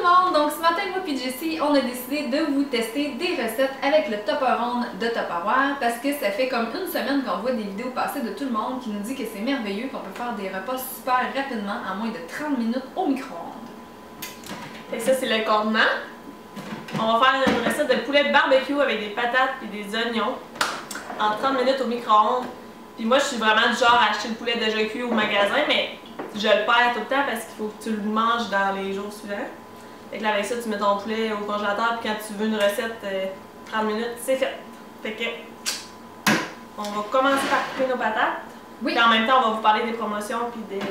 le monde! Donc ce matin, moi et Jessie, on a décidé de vous tester des recettes avec le Tupperone de Tupperware parce que ça fait comme une semaine qu'on voit des vidéos passer de tout le monde qui nous dit que c'est merveilleux, qu'on peut faire des repas super rapidement en moins de 30 minutes au micro-ondes. Et ça, c'est le contenant. On va faire une recette de poulet barbecue avec des patates et des oignons en 30 minutes au micro-ondes. Puis moi, je suis vraiment du genre à acheter le poulet déjà cuit au magasin, mais je le perds tout le temps parce qu'il faut que tu le manges dans les jours suivants. Fait que là, avec ça, tu mets ton poulet au congélateur, puis quand tu veux une recette 30 minutes, c'est fait. Fait que on va commencer par couper nos patates. Oui. Puis en même temps, on va vous parler des promotions puis des...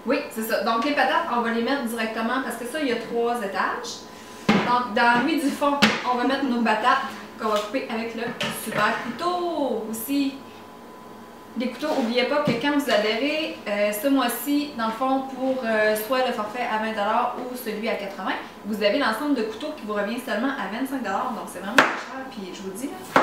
Oui, c'est ça. Donc les patates, on va les mettre directement parce que ça, il y a 3 étages. Donc dans lui du fond, on va mettre nos patates qu'on va couper avec le super couteau aussi. Les couteaux, n'oubliez pas que quand vous adhérez ce mois-ci, dans le fond, pour soit le forfait à 20$ ou celui à 80$, vous avez l'ensemble de couteaux qui vous revient seulement à 25$. Donc c'est vraiment pas cher. Puis je vous dis, là,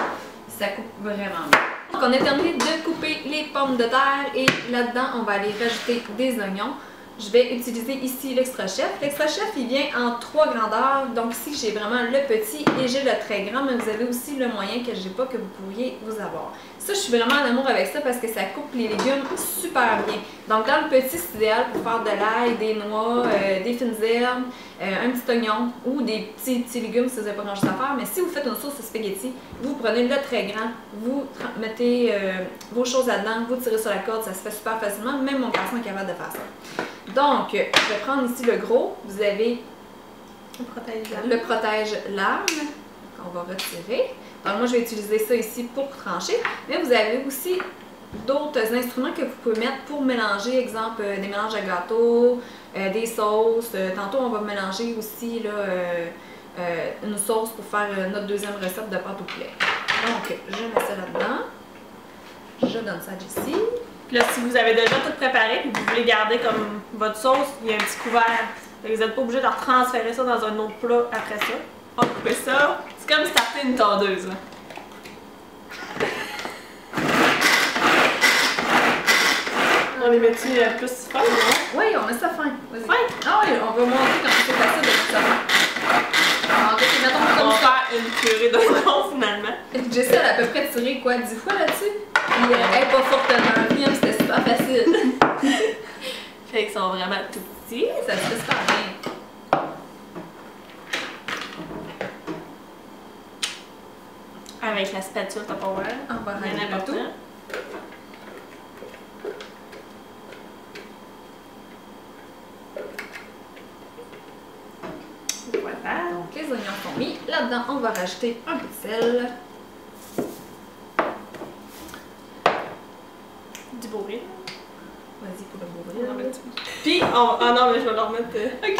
ça coupe vraiment bien. Donc on a terminé de couper les pommes de terre et là-dedans, on va aller rajouter des oignons. Je vais utiliser ici l'extra chef. L'extra chef, il vient en 3 grandeurs. Donc ici, j'ai vraiment le petit et j'ai le très grand, mais vous avez aussi le moyen que j'ai pas que vous pourriez vous avoir. Ça, je suis vraiment en amour avec ça parce que ça coupe les légumes super bien. Donc dans le petit, c'est idéal pour faire de l'ail, des noix, des fines herbes, un petit oignon ou des petits légumes si vous n'avez pas grand chose à faire. Mais si vous faites une sauce spaghetti, vous prenez le très grand, vous mettez vos choses là-dedans, vous tirez sur la corde, ça se fait super facilement. Même mon garçon est capable de faire ça. Donc, je vais prendre ici le gros. Vous avez le protège-lame qu'on va retirer. Donc, moi, je vais utiliser ça ici pour trancher. Mais vous avez aussi d'autres instruments que vous pouvez mettre pour mélanger, exemple, des mélanges à gâteau, des sauces. Tantôt, on va mélanger aussi là, une sauce pour faire notre deuxième recette de pâte au poulet. Donc, je mets ça là-dedans. Je donne ça à Jessie. Puis là, si vous avez déjà tout préparé et que vous voulez garder comme votre sauce, il y a un petit couvert. Vous n'êtes pas obligé de transférer ça dans un autre plat après ça. On va couper ça. C'est comme starter une tondeuse. Là. On les met-tu plus fin, non? Oui, on met ça fin. Fin? Ah oui, on va montrer comment c'est facile de mettre ça fin. Alors, mettons On comme va ça. faire une purée d'oignons finalement. Jessie, elle a à peu près tiré quoi, 10 fois là-dessus? Puis elle est pas fortement bien, c'était super facile. Fait qu'ils sont vraiment tout petits. Ça se fait super bien. Avec la spatule Tupperware. On va Bien rajouter important. tout. Voilà. Donc les oignons sont mis. Là-dedans, on va rajouter un peu de sel. Du bourré. Vas-y pour le bourré. Puis, ah non, mais je vais leur mettre. Ok.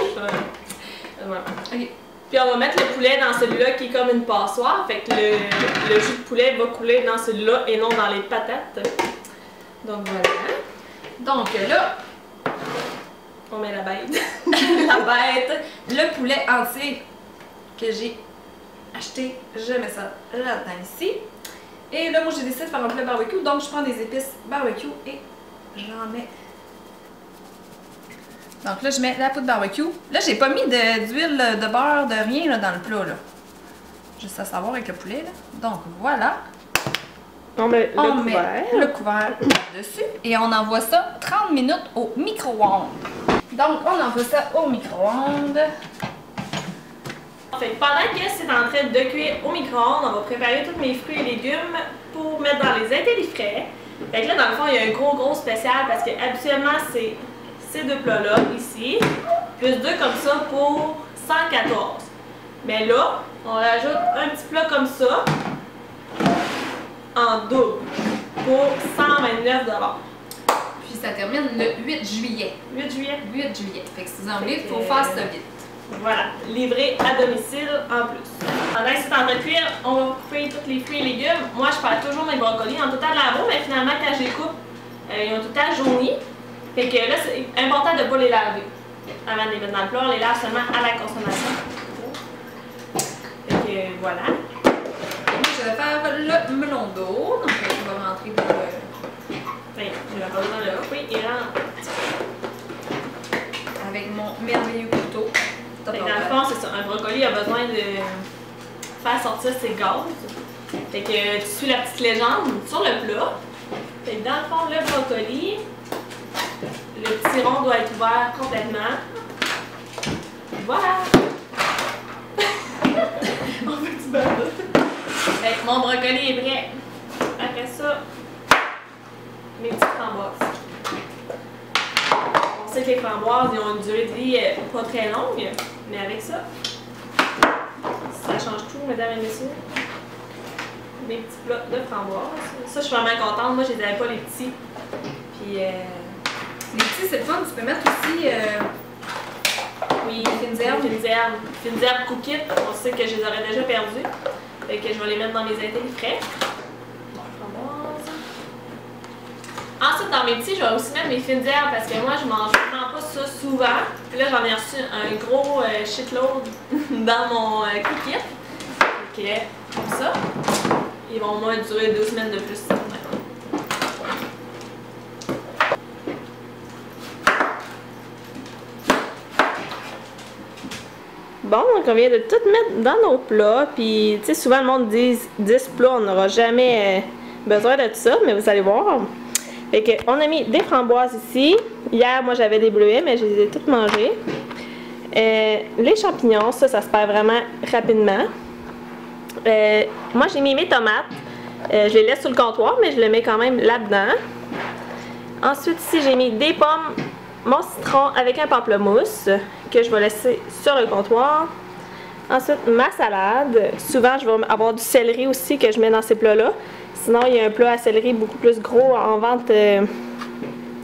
Voilà. Ok. Puis, on va mettre le poulet dans celui-là qui est comme une passoire. Fait que le jus de poulet va couler dans celui-là et non dans les patates. Donc, voilà. Donc là, On met la bête. la bête, le poulet entier que j'ai acheté, je mets ça là-dedans ici. Et là, moi, j'ai décidé de faire un poulet barbecue, donc je prends des épices barbecue et j'en mets. Donc là, je mets la poudre barbecue. Là, j'ai pas mis d'huile, de beurre, de rien là, dans le plat, là. Juste à savoir avec le poulet, là. Donc voilà. On met le couvert dessus et on envoie ça 30 minutes au micro-ondes. Donc, on envoie ça au micro-ondes. Fait que pendant que c'est en train de cuire au micro-ondes, on va préparer tous mes fruits et légumes pour mettre dans les intellifrais. Fait que là, dans le fond, il y a un gros spécial parce que habituellement, c'est ces deux plats-là, ici, plus deux comme ça pour 114. Mais là, on rajoute un petit plat comme ça, en double, pour 129$. Puis ça termine le 8 juillet. 8 juillet. 8 juillet. Fait que si vous en voulez, il faut faire ça vite. Voilà, livré à domicile en plus. Pendant que c'est en train de cuire, on va couper tous les fruits et légumes. Moi, je perds toujours mes brocolis en tout temps de lave, mais finalement, quand je les coupe, ils ont tout le temps jauni. Fait que là, c'est important de ne pas les laver avant de les mettre dans le plat. On les lave seulement à la consommation. Fait que voilà. Moi, je vais faire le melon d'eau. Donc, on va rentrer dans le... Enfin, je vais pas besoin de le couper et là, avec mon merveilleux couteau. Top Fait que of dans le that. fond, c'est ça. Un brocoli a besoin de faire sortir ses gaz. Fait que tu suis la petite légende sur le plat. Fait que dans le fond, le brocoli, le petit rond doit être ouvert complètement. Voilà! On fait du beurre. Fait que mon brocoli est prêt. Après ça, mes petites framboises. On sait que les framboises, ils ont une durée de vie pas très longue, mais avec ça, ça change tout, mesdames et messieurs. Mes petits plats de framboises. Ça, je suis vraiment contente. Moi, je les avais pas les petits. Puis, Les petits, c'est le fun. Tu peux mettre aussi oui, fines herbes. Fines herbes cookies. On sait que je les aurais déjà perdues. Fait que je vais les mettre dans mes intellis frais. Framboises. Ensuite, dans mes petits, je vais aussi mettre mes fines herbes parce que moi, je mange vraiment pas ça souvent. Puis là, j'en ai reçu un gros shitload dans mon cookie. Fait que, comme ça, ils vont au moins durer 2 semaines de plus. Bon, donc on vient de tout mettre dans nos plats. Puis, tu sais, souvent le monde dit 10 plats, on n'aura jamais besoin de tout ça, mais vous allez voir. Fait que, on a mis des framboises ici. Hier, moi, j'avais des bleuets, mais je les ai toutes mangées. Les champignons, ça se perd vraiment rapidement. Moi, j'ai mis mes tomates. Je les laisse sur le comptoir, mais je les mets quand même là-dedans. Ensuite, ici, j'ai mis des pommes, mon citron avec un pamplemousse que je vais laisser sur le comptoir. Ensuite, ma salade. Souvent, je vais avoir du céleri aussi que je mets dans ces plats-là. Sinon, il y a un plat à céleri beaucoup plus gros en vente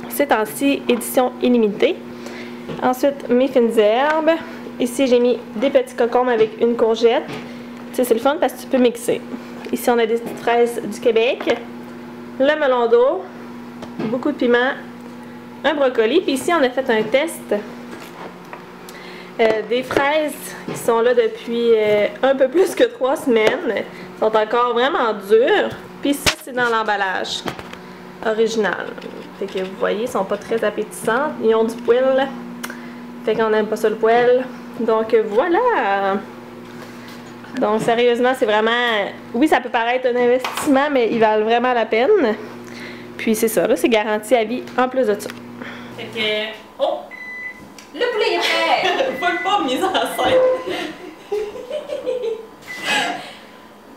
ces temps-ci, édition illimitée. Ensuite, mes fines herbes. Ici, j'ai mis des petits concombres avec une courgette. Tu sais, c'est le fun parce que tu peux mixer. Ici, on a des petites fraises du Québec, le melon d'eau, beaucoup de piment, un brocoli. Puis ici, on a fait un test des fraises qui sont là depuis un peu plus que 3 semaines. Elles sont encore vraiment dures. Puis ça, c'est dans l'emballage original. Fait que vous voyez, ils sont pas très appétissants. Ils ont du poil. Fait qu'on n'aime pas ça le poil. Donc voilà! Donc sérieusement, c'est vraiment... Oui, ça peut paraître un investissement, mais ils valent vraiment la peine. Puis c'est ça, là, c'est garanti à vie en plus de ça. Fait que... Oh! Le poulet est prêt! Faut pas mise en scène!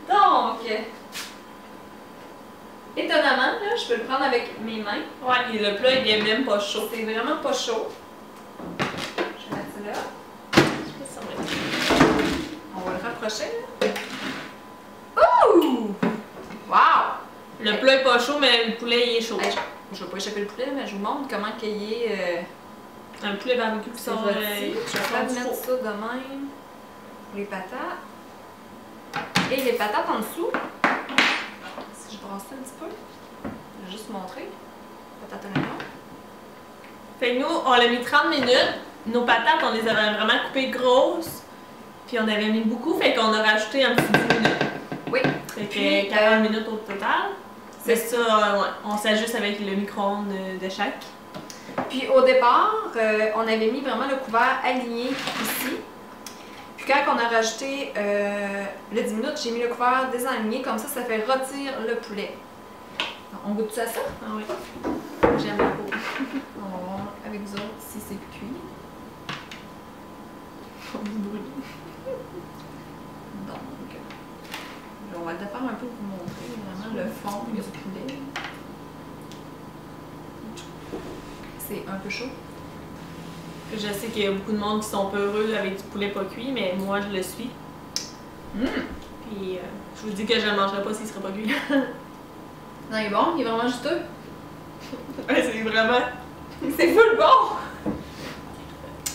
Donc, étonnamment, là, je peux le prendre avec mes mains. Ouais, et le plat, il est même pas chaud. C'est vraiment pas chaud. Je vais mettre ça là. Je sais pas si ça va être... On va le rapprocher, là. Ouh! Wow! Le plat est pas chaud, mais le poulet, il est chaud. Hey, je vais pas échapper le poulet, mais je vous montre comment qu'il est... Un poulet barbecue qui sort rôti. Je vais faire du mettre four. ça de même. Les patates. Et les patates en dessous. Si je brasse ça un petit peu. Je vais juste montrer. Patates à l'oignon. Fait que nous, on l'a mis 30 minutes. Nos patates, on les avait vraiment coupées grosses. Puis on avait mis beaucoup, fait qu'on a rajouté un petit 10 minutes. Oui. Fait Puis, que 40 minutes au total. C'est C'est ça, ouais. On s'ajuste avec le micro-ondes de chaque. Puis au départ, on avait mis vraiment le couvert aligné ici. Puis quand on a rajouté le 10 minutes, j'ai mis le couvert désaligné. Comme ça fait rôtir le poulet. On goûte à ça? Ah oui. J'aime beaucoup. On va voir avec vous autres si c'est cuit. Donc, on va le faire un peu pour vous montrer vraiment le fond du poulet. C'est un peu chaud. Je sais qu'il y a beaucoup de monde qui sont pas heureux avec du poulet pas cuit, mais moi je le suis. Puis je vous dis que je ne le mangerai pas s'il serait pas cuit. Non, il est bon, il est vraiment juteux. Ouais, c'est vraiment. C'est full bon!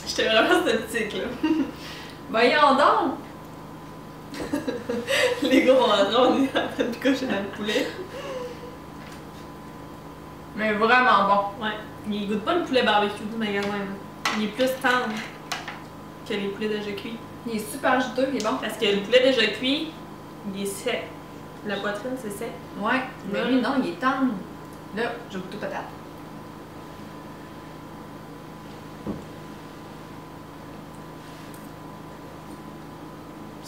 J'étais vraiment sceptique là. Voyons donc! Les gars vont rentrer, on est en train de picocher dans le poulet. Mais vraiment bon. Ouais. Il goûte pas le poulet barbecue du magasin. Là. Il est plus tendre que les poulets déjà cuits. Il est super juteux, il est bon. Parce que le poulet déjà cuit, il est sec. La poitrine, c'est sec. Ouais, mais lui, non, il est tendre. Là, je goûte aux patates.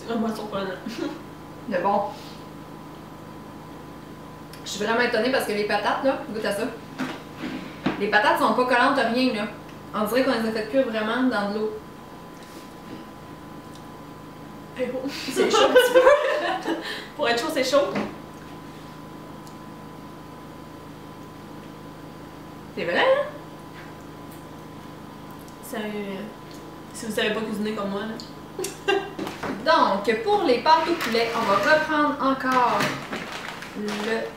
C'est vraiment surprenant. Mais bon. Je suis vraiment étonnée parce que les patates, là, goûte à ça. Les patates sont pas collantes à rien, là. On dirait qu'on les a fait cuire vraiment dans de l'eau. C'est chaud un petit peu. Pour être chaud, c'est chaud. C'est vrai, hein? Si vous savez pas cuisiner comme moi, là. Donc, pour les pâtes au poulet, on va reprendre encore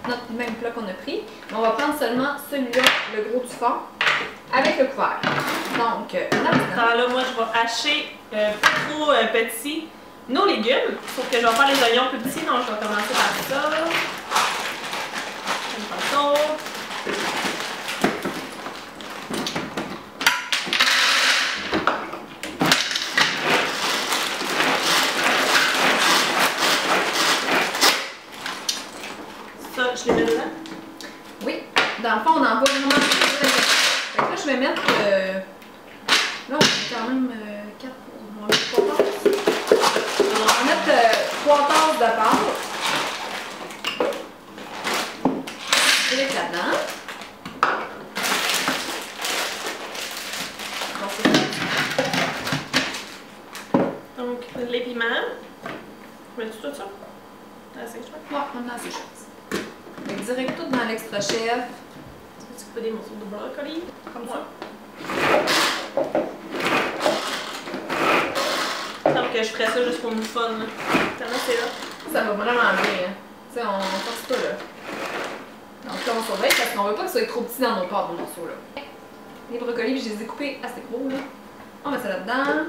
notre même plat qu'on a pris. On va prendre seulement celui-là, le gros du fond, avec le couvert. Donc, là-dedans. Là, moi, je vais hacher pas trop petit nos légumes. Sauf que je vais faire les oignons plus petits, donc je vais commencer par ça. Comme ça. Ça, je les mets dedans. Oui, dans le fond, on en va vraiment. Fait que là, je vais mettre. Là, on a quand même 4 on va mettre 3 tasses. On va mettre 3 tasses de pâte. Direct là-dedans. Donc, les piments. Mets-tu tout ça? T'as assez de choses? Ouais, on a assez de choses. Fait que direct tout dans l'extra chef. Tu peux des morceaux de brocoli? Comme ça. Donc, je ferais ça juste pour nous fun. Tellement c'est là. Ça va vraiment bien. Hein. Tu sais, on force pas là. Donc là, on surveille parce qu'on veut pas que ça soit trop petit dans nos pâtes, nos morceaux là. Les brocolis, je les ai coupés assez gros là. On met ça là-dedans.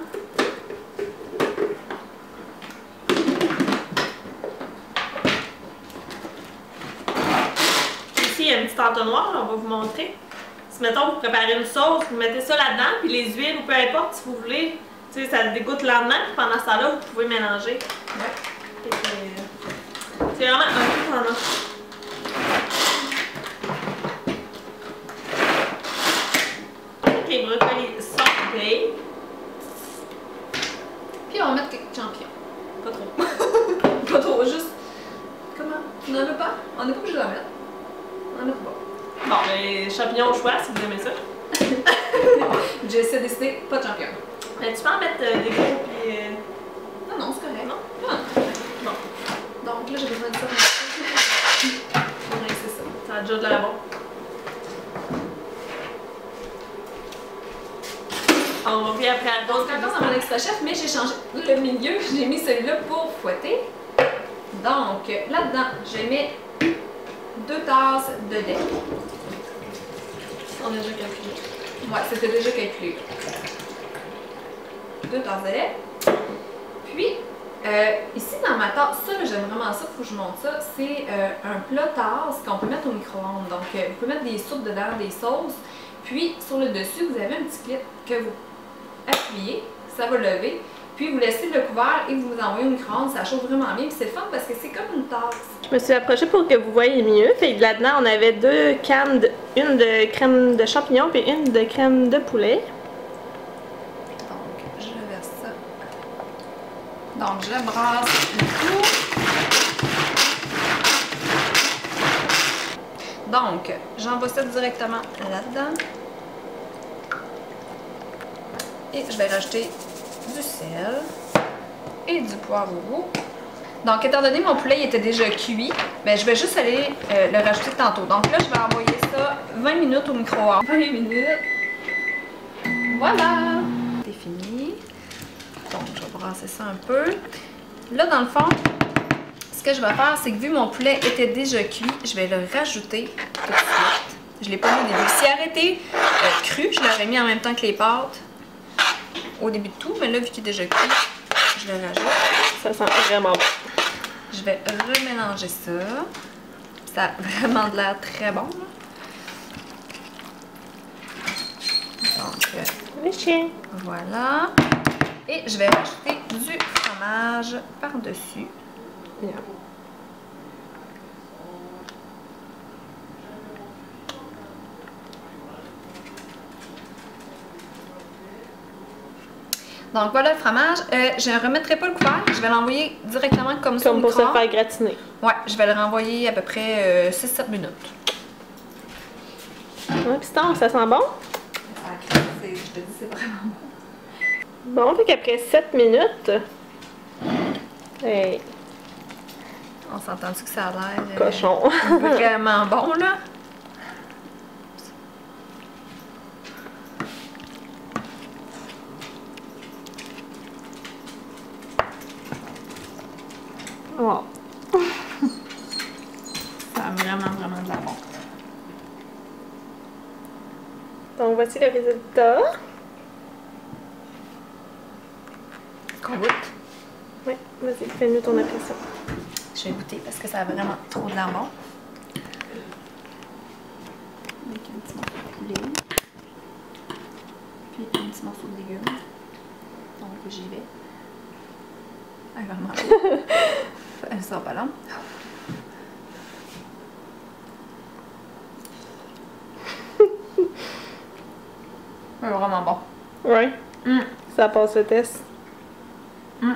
Ici, il y a un petit entonnoir, on va vous montrer. Si, mettons, vous préparez une sauce, vous mettez ça là-dedans, puis les huiles ou peu importe, si vous voulez, tu sais, ça dégoûte lentement, puis pendant ce temps-là, vous pouvez mélanger. Ouais. C'est vraiment un peu pendant. Les brocolis sautés. Puis on va mettre quelques champignons. Pas trop. Pas trop, juste. Comment? Tu n'en veux pas? On n'est pas obligé d'en mettre. On n'en met pas. Bon, les champignons au choix, si vous aimez ça. J'ai essayé de décider, pas de champignons. Mais tu peux en mettre des gros, puis... Non, non, c'est correct. Non? Ah. Bon. Donc là, j'ai besoin de ça. Ouais, c'est ça. Ça a déjà de la bon. On va puis après à d'autres. Donc, encore dans mon extra chef, mais j'ai changé le milieu. J'ai mis celui-là pour fouetter. Donc, là-dedans, je mets 2 tasses de lait. On a déjà calculé. Ouais, c'était déjà calculé. 2 tasses de lait. Puis, ici dans ma tasse, ça, j'aime vraiment ça, il faut que je montre ça. C'est un plat tasse qu'on peut mettre au micro-ondes. Donc, vous pouvez mettre des soupes dedans, des sauces. Puis, sur le dessus, vous avez un petit clip que vous appuyez, ça va lever. Puis, vous laissez le couvert et vous vous envoyez au micro-ondes. Ça chauffe vraiment bien. Puis, c'est le fun parce que c'est comme une tasse. Je me suis approchée pour que vous voyez mieux. Fait que là-dedans, on avait 2 cannes, une de crème de champignons puis une de crème de poulet. Donc, je verse ça. Donc, je brasse le tout. Donc, j'envoie ça directement là-dedans. Et je vais rajouter du sel et du poivre au goût. Donc, étant donné que mon poulet il était déjà cuit, ben, je vais juste aller le rajouter tantôt. Donc là, je vais envoyer ça 20 minutes au micro-ondes. 20 minutes. Voilà! C'est fini. Donc, je vais brasser ça un peu. Là, dans le fond, ce que je vais faire, c'est que vu que mon poulet était déjà cuit, je vais le rajouter tout de suite. Je ne l'ai pas mis au début. S'il arrêté cru, je l'aurais mis en même temps que les pâtes au début de tout. Mais là, vu qu'il est déjà cuit, je le rajoute. Ça sent vraiment bon. Je vais remélanger ça. Ça a vraiment de l'air très bon. Là. Donc, voilà. Et je vais rajouter du fromage par-dessus. Bien. Donc voilà le fromage. Je ne remettrai pas le couvert, je vais l'envoyer directement comme ça au Comme pour se micro-ondes. faire gratiner. Ouais, je vais le renvoyer à peu près 6-7 minutes. Ouais, piston, ça sent bon? Je te dis, c'est vraiment bon. Bon, fait qu'après 7 minutes. Hey, On s'entend-tu que ça a l'air cochon. vraiment bon, là? Wow. Ça a vraiment de la bon. Donc voici le résultat. Qu'on goûte. Oui, vas-y, fais-nous ton impression. Je vais goûter parce que ça a vraiment trop de l'air bon. Avec un petit morceau de poulet. Puis un petit morceau de légumes. Donc j'y vais. Ah, vraiment. Elle sort pas long. C'est vraiment bon. Oui, Mm. ça passe le test. Mm.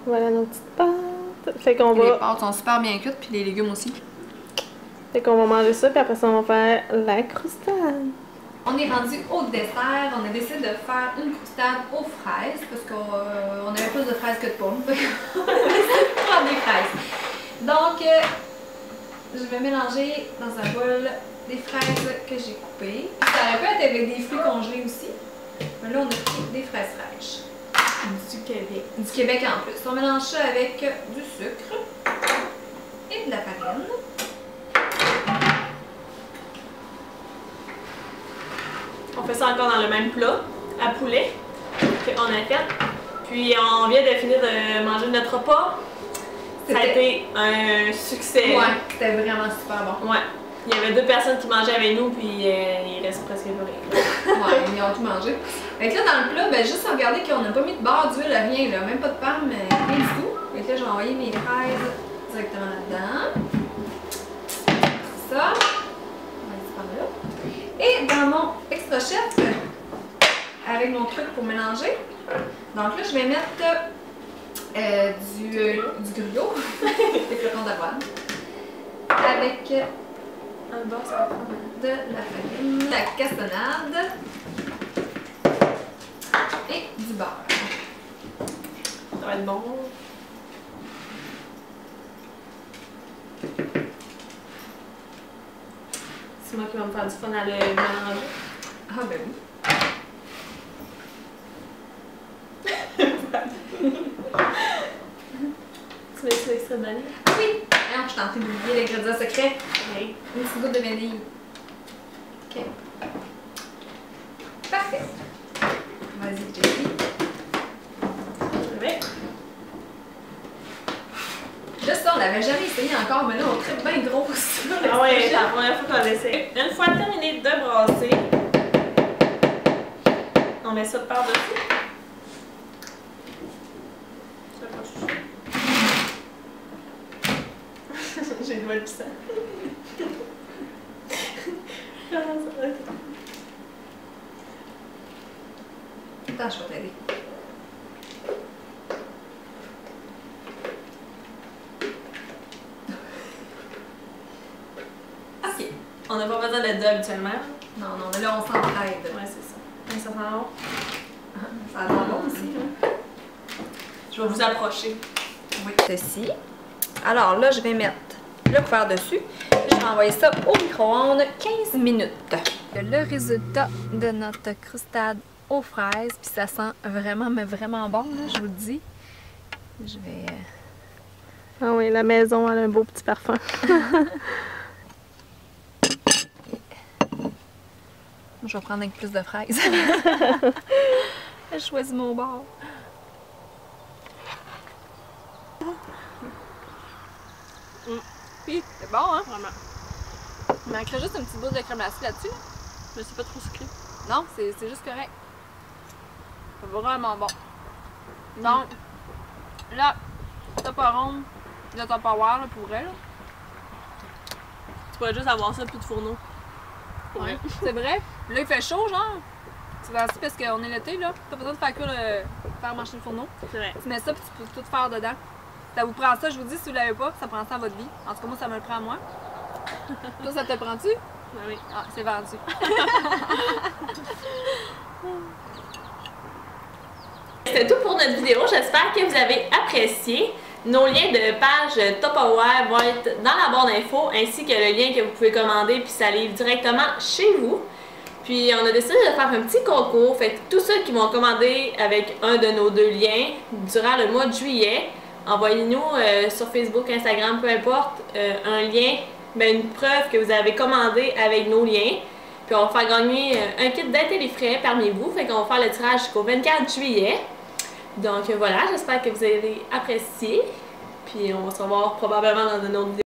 Voilà nos petites pâtes. Fait qu'on Les va, pâtes sont super bien cuites, puis les légumes aussi. manger ça, puis après ça, on va faire la croustade. On est rendu au dessert. On a décidé de faire une croustade aux fraises parce qu'on avait plus de fraises que de pommes. On a décidé de prendre des fraises. Donc, je vais mélanger dans un bol des fraises que j'ai coupées. Ça aurait pu être avec des fruits congelés aussi. Mais là, on a pris des fraises fraîches. Du Québec. Du Québec en plus. On mélange ça avec du sucre et de la farine. On fait ça encore dans le même plat, à poulet, qu'on a fait. Puis on vient de finir de manger notre repas. Ça a été un succès. Ouais, c'était vraiment super bon. Ouais. Il y avait 2 personnes qui mangeaient avec nous, puis il reste presque plus rien. Ouais, ils ont tout mangé. Fait que là, dans le plat, ben, juste regarder qu'on n'a pas mis de beurre, d'huile, rien, là. Même pas de pomme, rien du tout. Fait que là, j'ai envoyé mes fraises directement là-dedans. Ça. On va mettre par là. Et dans mon extra chef, avec mon truc pour mélanger, donc là, je vais mettre du gruau, des flocons d'avoine, avec Un bas, ça va prendre. de la farine, la cassonade et du beurre. Ça va être bon. C'est moi qui va me faire du fun à le mélanger. Ah ben oui. Tu mets-tu l'extrait de vanille? Oui! Non, je suis en train d'oublier l'ingrédient secret. Oui. Une petite goutte de vanille. Ok. Parfait. Vas-y, Jessie. Oui. Là, ça, on l'avait jamais essayé encore, mais là, on tripe bien grosse. Ah ouais, c'est la première fois qu'on l'essaie. Une fois terminé de brasser, on met ça par-dessus. J'ai le doigt de sang. Attends, je vais t'aider. Ok. On n'a pas besoin d'être deux habituellement. Non, non, mais là, on s'entraide. Ouais, c'est ça. Mais ça sent bon. Ça a l'air bon aussi, là. Je vais vous approcher. Oui. Ceci. Alors là, je vais mettre le couvert dessus. Je vais envoyer ça au micro-ondes 15 minutes. Le résultat de notre croustade aux fraises, puis ça sent vraiment, mais vraiment bon, là, je vous le dis. Je vais... Ah oui, la maison, elle a un beau petit parfum. Je vais prendre avec plus de fraises. Je choisis mon bord. Puis, c'est bon, hein? Vraiment. Il manquerait juste une petite boule de crème glacée là-dessus. Mais c'est pas trop sucré. Non, c'est juste correct. C'est vraiment bon. Donc, là, t'as pas ronde, là, t'as pas voir, là, pour vrai, là. Tu pourrais juste avoir ça plus de fourneau. Ouais. C'est vrai. Là, il fait chaud, genre. C'est ainsi parce qu'on est l'été, là. T'as besoin de faire cuire faire marcher le fourneau. C'est vrai. Tu mets ça, puis tu peux tout faire dedans. Ça vous prend ça, je vous dis, si vous l'avez pas, ça prend ça à votre vie. En tout cas, moi, ça me le prend à moi. Toi, ça te prend-tu? Oui. Ah, c'est vendu. C'est tout pour notre vidéo. J'espère que vous avez apprécié. Nos liens de page Tupperware vont être dans la barre d'infos, ainsi que le lien que vous pouvez commander, puis ça livre directement chez vous. Puis on a décidé de faire un petit concours. Fait que tous ceux qui vont commander avec un de nos 2 liens durant le mois de juillet, envoyez-nous sur Facebook, Instagram, peu importe, un lien, une preuve que vous avez commandé avec nos liens. Puis on va faire gagner un kit d'Intelifrais parmi vous. Fait qu'on va faire le tirage jusqu'au 24 juillet. Donc voilà, j'espère que vous avez apprécié. Puis on va se revoir probablement dans une autre vidéo.